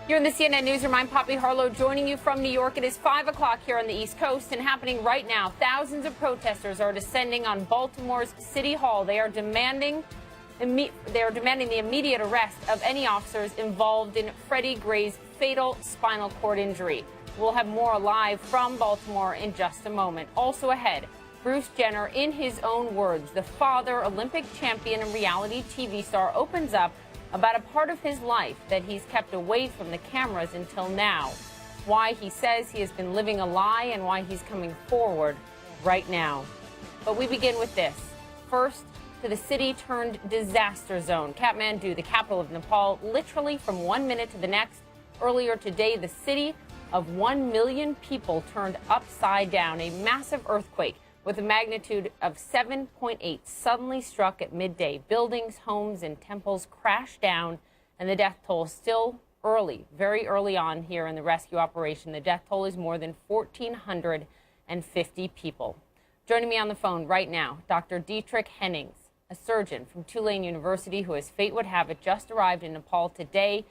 You're in the CNN Newsroom. I'm Poppy Harlow joining you from New York. It is 5 o'clock here on the East Coast and happening right now. Thousands of protesters are descending on Baltimore's City Hall. They are demanding the immediate arrest of any officers involved in Freddie Gray's fatal spinal cord injury. We'll have more live from Baltimore in just a moment. Also ahead, Bruce Jenner, in his own words, the father, Olympic champion, and reality TV star, opens up about a part of his life that he's kept away from the cameras until now. Why he says he has been living a lie and why he's coming forward right now. But we begin with this. First, to the city-turned-disaster zone. Kathmandu, the capital of Nepal, literally from 1 minute to the next. Earlier today, the city of 1 million people turned upside down. A massive earthquake with a magnitude of 7.8 suddenly struck at midday. Buildings, homes, and temples crashed down, and the death toll still early, very early on here in the rescue operation. The death toll is more than 1,450 people. Joining me on the phone right now, Dr. Dietrich Hennings, a surgeon from Tulane University who, as fate would have it, just arrived in Nepal today.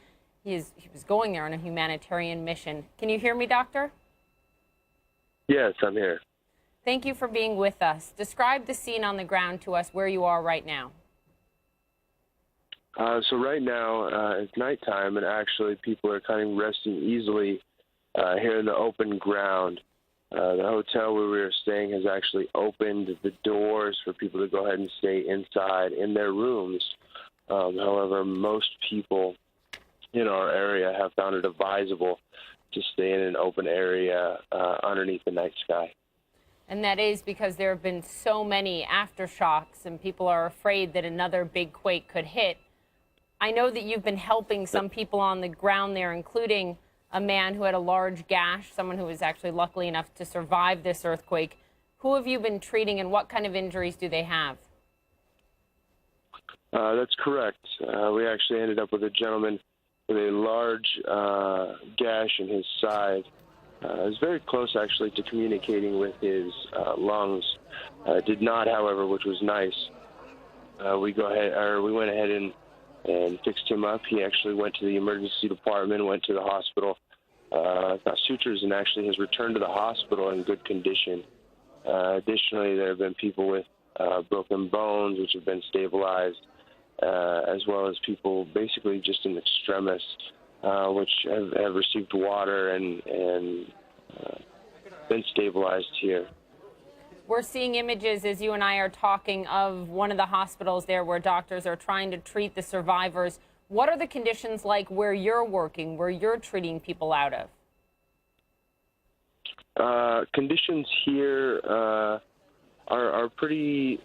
He was going there on a humanitarian mission. Can you hear me, doctor? Yes, I'm here. Thank you for being with us. Describe the scene on the ground to us, where you are right now. So right now, it's nighttime, and actually people are kind of resting easily here in the open ground. The hotel where we were staying has actually opened the doors for people to go ahead and stay inside in their rooms. However, most people in our area have found it advisable to stay in an open area underneath the night sky. And that is because there have been so many aftershocks and people are afraid that another big quake could hit. I know that you've been helping some people on the ground there, including a man who had a large gash, someone who was actually lucky enough to survive this earthquake. Who have you been treating and what kind of injuries do they have? That's correct. We actually ended up with a gentleman with a large gash in his side. I was very close, actually, to communicating with his lungs. Did not, however, which was nice. We went ahead and fixed him up. He actually went to the emergency department, went to the hospital, got sutures, and actually has returned to the hospital in good condition. Additionally, there have been people with broken bones, which have been stabilized, as well as people basically just in extremis, which have received water and been stabilized here. We're seeing images as you and I are talking of one of the hospitals there where doctors are trying to treat the survivors. What are the conditions like where you're working, where you're treating people out of? Conditions here are pretty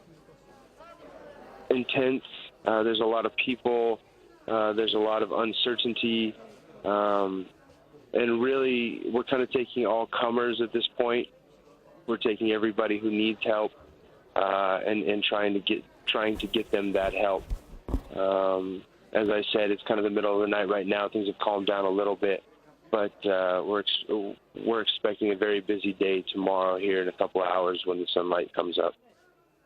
intense. There's a lot of people. There's a lot of uncertainty. And really, we're kind of taking all comers at this point. We're taking everybody who needs help and trying to get them that help. As I said, it's kind of the middle of the night right now. Things have calmed down a little bit, but we're expecting a very busy day tomorrow here in a couple of hours when the sunlight comes up.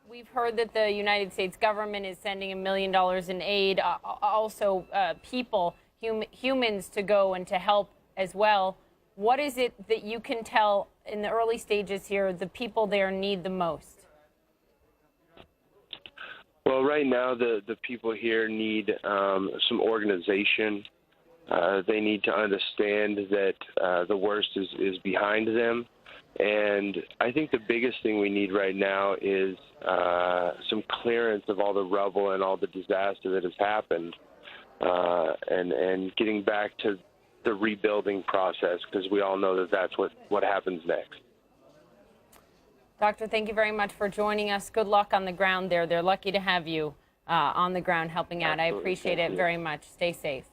We've heard that the United States government is sending $1 million in aid, also people, humans to go and to help as well. What is it that you can tell in the early stages here, the people there need the most? Well, right now, the people here need some organization. They need to understand that the worst is behind them. And I think the biggest thing we need right now is some clearance of all the rubble and all the disaster that has happened, and getting back to the rebuilding process, because we all know that that's what happens next. Doctor, thank you very much for joining us. Good luck on the ground there. They're lucky to have you on the ground helping out. Absolutely. I appreciate it very much. Stay safe.